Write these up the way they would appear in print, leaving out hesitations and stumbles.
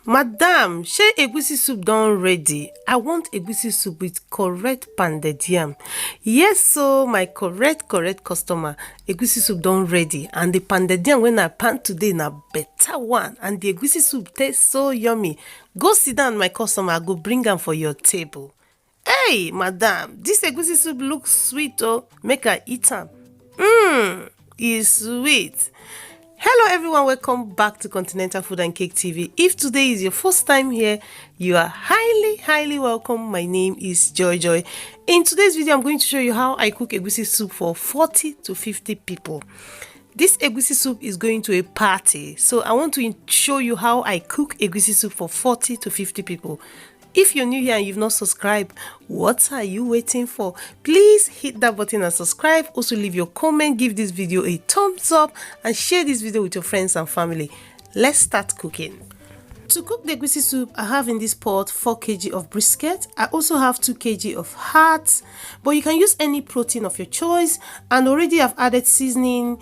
Madam, shey egusi soup don ready? I want egusi soup with correct pounded yam. Yes so my correct customer, egusi soup don ready and the pounded yam wey I pound today na better one and the egusi soup taste so yummy. Go sit down my customer, I go bring am for your table. Hey madam, dis egusi soup look sweet oh, make I eat am. E sweet. Hello everyone, welcome back to Continental Food and Cake TV. If today is your first time here, you are highly welcome. My name is Joy. In today's video, I'm going to show you how I cook egusi soup for 40 to 50 people. This egusi soup is going to a party, so I want to show you how I cook egusi soup for 40 to 50 people. If you're new here and you've not subscribed, what are you waiting for? Please hit that button and subscribe. Also leave your comment, give this video a thumbs up and share this video with your friends and family. Let's start cooking. To cook the egusi soup, I have in this pot 4 kg of brisket. I also have 2 kg of heart, but you can use any protein of your choice. And already I've added seasoning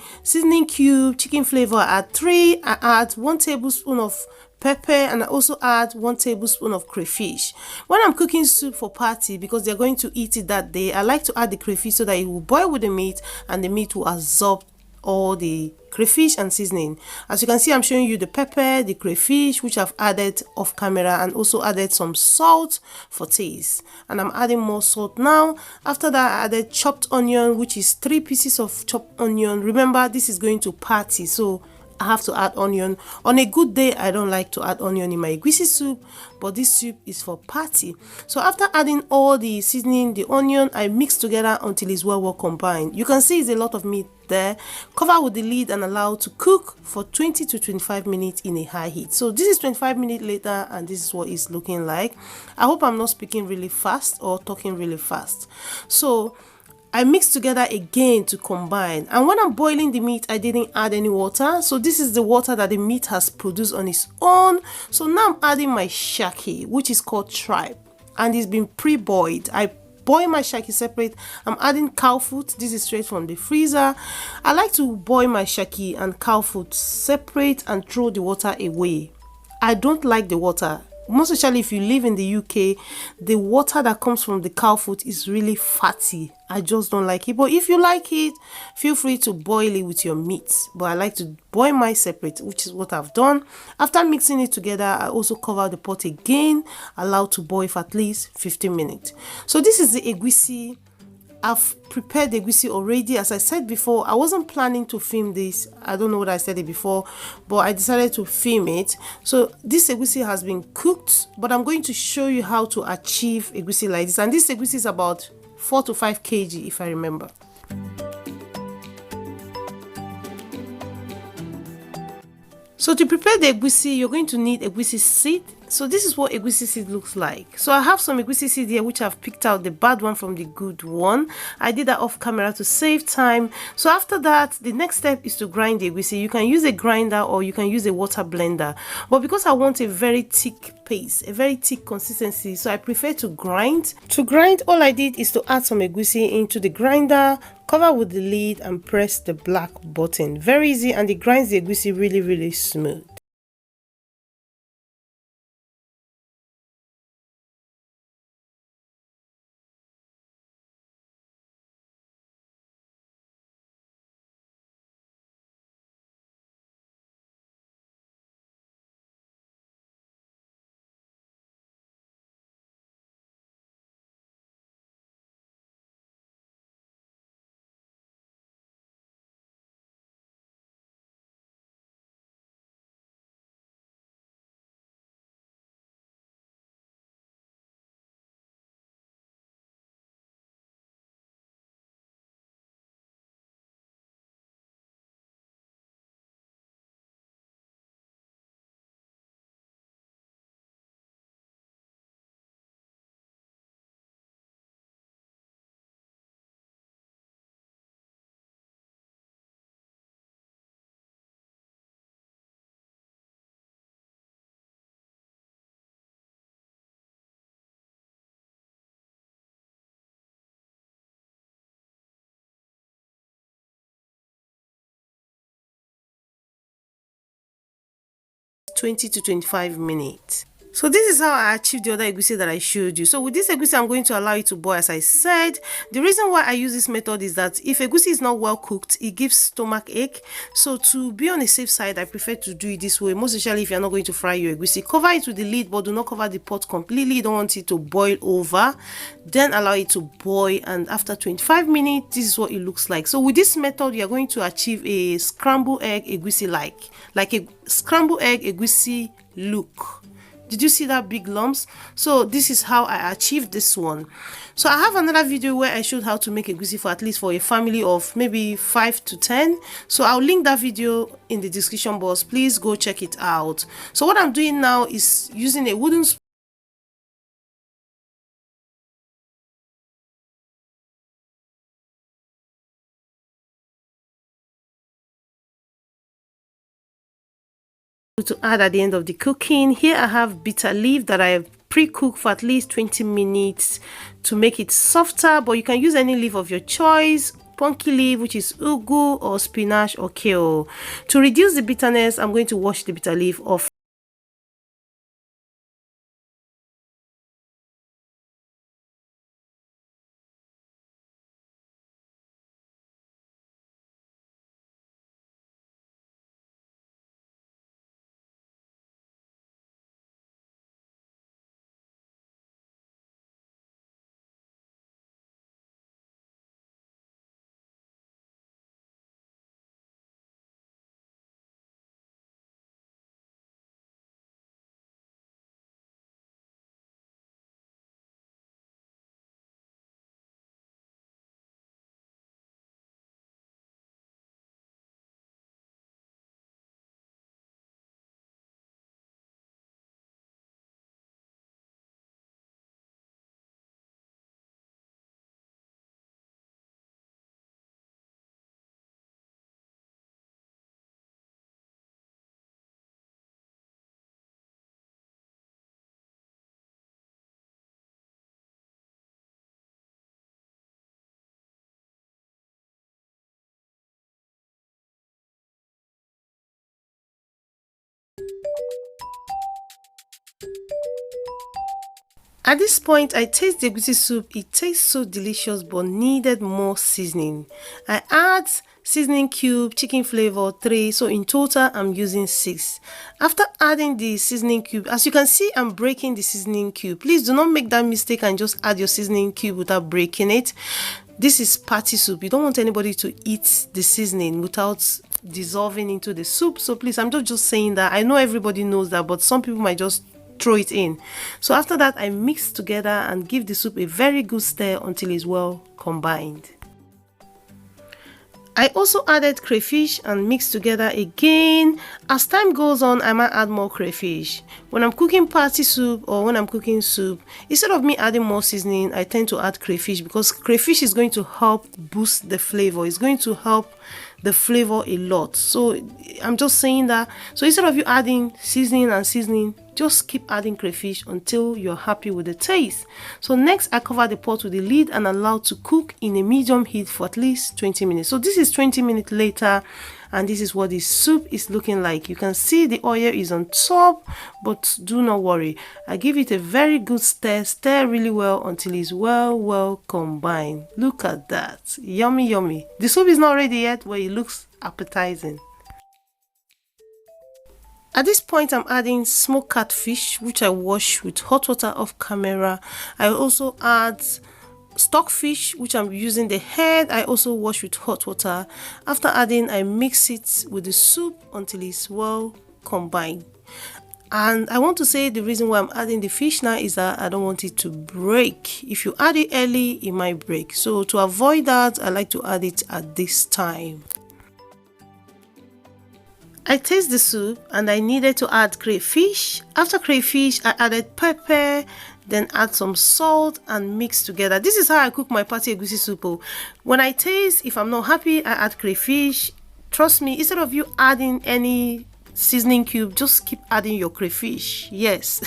cube, chicken flavor. I add 3. I add 1 tablespoon of pepper, and I also add 1 tablespoon of crayfish. When I'm cooking soup for party, because they're going to eat it that day, I like to add the crayfish so that it will boil with the meat and the meat will absorb all the crayfish and seasoning. As you can see, I'm showing you the pepper, the crayfish, which I've added off camera, and also added some salt for taste. And I'm adding more salt now. After that, I added chopped onion, which is 3 pieces of chopped onion. Remember, this is going to party, so I have to add onion. On a good day, I don't like to add onion in my egusi soup, but this soup is for party. So after adding all the seasoning, the onion, I mix together until it's well combined. You can see it's a lot of meat there. Cover with the lid and allow to cook for 20 to 25 minutes in a high heat. So this is 25 minutes later and this is what it's looking like. I hope I'm not speaking really fast or talking really fast. So I mix together again to combine, and when I'm boiling the meat, I didn't add any water, so this is the water that the meat has produced on its own. So now I'm adding my shaki, which is called tripe, and it's been pre-boiled. I boil my shaki separate. I'm adding cow foot. This is straight from the freezer. I like to boil my shaki and cow foot separate and throw the water away. I don't like the water. Most especially if you live in the UK, the water that comes from the cow foot is really fatty. I just don't like it. But if you like it, feel free to boil it with your meat. But I like to boil mine separate, which is what I've done. After mixing it together, I also cover the pot again, allow to boil for at least 15 minutes. So this is the egusi. I've prepared the egusi already. As I said before, I wasn't planning to film this. I don't know what I said it before, but I decided to film it. So this egusi has been cooked, but I'm going to show you how to achieve egusi like this. And this egusi is about 4 to 5 kg if I remember. So to prepare the egusi, you're going to need egusi seed. So this is what egusi seed looks like. So I have some egusi seed here which I've picked out the bad one from the good one. I did that off camera to save time. So after that, the next step is to grind the egusi. You can use a grinder or you can use a water blender. But because I want a very thick paste, a very thick consistency, so I prefer to grind. To grind, all I did is to add some egusi into the grinder, cover with the lid and press the black button. Very easy, and it grinds the egusi really smooth. 20 to 25 minutes. So this is how I achieved the other egusi that I showed you. So with this egusi, I'm going to allow it to boil. As I said, the reason why I use this method is that if egusi is not well cooked, it gives stomach ache. So to be on the safe side, I prefer to do it this way, most especially if you're not going to fry your egusi. Cover it with the lid, but do not cover the pot completely. You don't want it to boil over. Then allow it to boil, and after 25 minutes, this is what it looks like. So with this method, you are going to achieve a scrambled egg egusi like a scrambled egg egusi look. Did you see that big lumps? So this is how I achieved this one. So I have another video where I showed how to make egusi for at least for a family of maybe 5 to 10. So I'll link that video in the description box. Please go check it out. So what I'm doing now is using a wooden spoon to add at the end of the cooking. Here I have bitter leaf that I have pre-cooked for at least 20 minutes to make it softer, but you can use any leaf of your choice. Punky leaf, which is ugu or spinach or kale. To reduce the bitterness, I'm going to wash the bitter leaf off. At this point, I taste the egusi soup. It tastes so delicious but needed more seasoning. I add seasoning cube, chicken flavor 3, so in total I'm using 6. After adding the seasoning cube, as you can see, I'm breaking the seasoning cube. Please do not make that mistake and just add your seasoning cube without breaking it. This is party soup. You don't want anybody to eat the seasoning without dissolving into the soup. So please, I'm just saying that. I know everybody knows that, but some people might just throw it in. So after that, I mix together and give the soup a very good stir until it's well combined. I also added crayfish and mixed together again. As time goes on, I might add more crayfish. When I'm cooking party soup or when I'm cooking soup, instead of me adding more seasoning, I tend to add crayfish because crayfish is going to help boost the flavor. It's going to help the flavor a lot. So I'm just saying that. So instead of you adding seasoning and seasoning, just keep adding crayfish until you're happy with the taste. So next, I cover the pot with the lid and allow to cook in a medium heat for at least 20 minutes. So this is 20 minutes later, and this is what the soup is looking like. You can see the oil is on top, but do not worry. I give it a very good stir really well until it's well combined. Look at that, yummy yummy. The soup is not ready yet, but it looks appetizing. At this point, I'm adding smoked catfish, which I wash with hot water off camera. I also add stockfish, which I'm using the head. I also wash with hot water. After adding, I mix it with the soup until it's well combined. And I want to say the reason why I'm adding the fish now is that I don't want it to break. If you add it early, it might break. So to avoid that, I like to add it at this time. I taste the soup and I needed to add crayfish. After crayfish, I added pepper, then add some salt and mix together. This is how I cook my party egusi soup. When I taste, if I'm not happy, I add crayfish. Trust me, instead of you adding any seasoning cube, just keep adding your crayfish. Yes.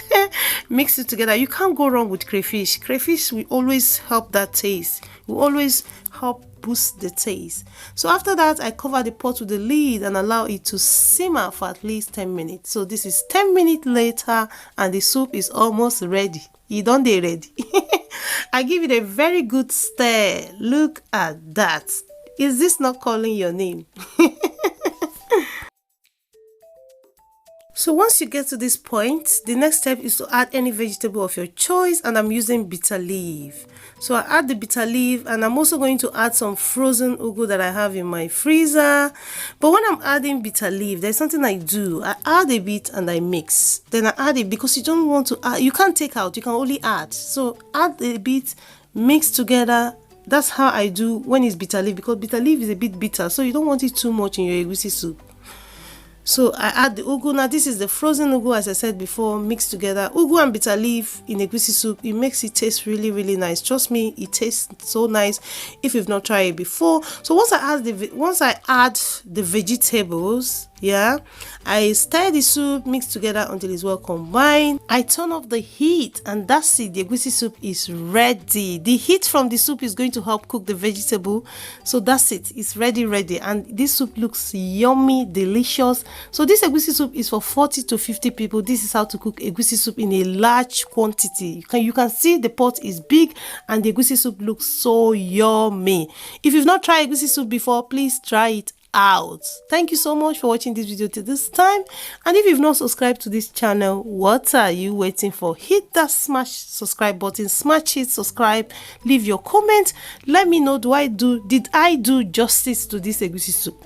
Mix it together. You can't go wrong with crayfish. Crayfish will always help that taste. Will always help boost the taste. So after that, I cover the pot with the lid and allow it to simmer for at least 10 minutes. So this is 10 minutes later and the soup is almost ready. You don't dey ready. I give it a very good stir. Look at that. Is this not calling your name? So once you get to this point, the next step is to add any vegetable of your choice, and I'm using bitter leaf. So I add the bitter leaf, and I'm also going to add some frozen ugu that I have in my freezer. But when I'm adding bitter leaf, there's something I do. I add a bit and I mix. Then I add it because you don't want to add, you can't take out, you can only add. So add a bit, mix together. That's how I do when it's bitter leaf, because bitter leaf is a bit bitter, so you don't want it too much in your egusi soup. So I add the ugu. Now this is the frozen ugu, as I said before, mixed together. Ugu and bitter leaf in egusi soup, it makes it taste really, really nice. Trust me, it tastes so nice if you've not tried it before. So once I add the vegetables, yeah, I stir the soup, mix together until it's well combined. I turn off the heat, and that's it. The egusi soup is ready. The heat from the soup is going to help cook the vegetable. So that's it. It's ready. And this soup looks yummy, delicious. So this egusi soup is for 40 to 50 people. This is how to cook egusi soup in a large quantity. You can see the pot is big and the egusi soup looks so yummy. If you've not tried egusi soup before, please try it out. Thank you so much for watching this video till this time, and if you've not subscribed to this channel, what are you waiting for? Hit that smash subscribe button, smash it, subscribe, leave your comment. Let me know, did I do justice to this egusi soup,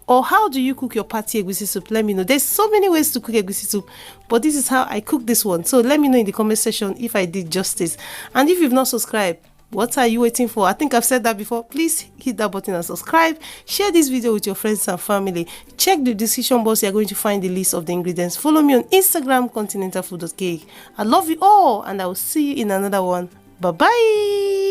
or how do you cook your party egusi soup? Let me know. There's so many ways to cook egusi soup, but this is how I cook this one. So let me know in the comment section if I did justice. And if you've not subscribed, what are you waiting for? I think I've said that before. Please hit that button and subscribe. Share this video with your friends and family. Check the description box. You're going to find the list of the ingredients. Follow me on Instagram, continentalfood.cake. I love you all, and I will see you in another one. Bye-bye.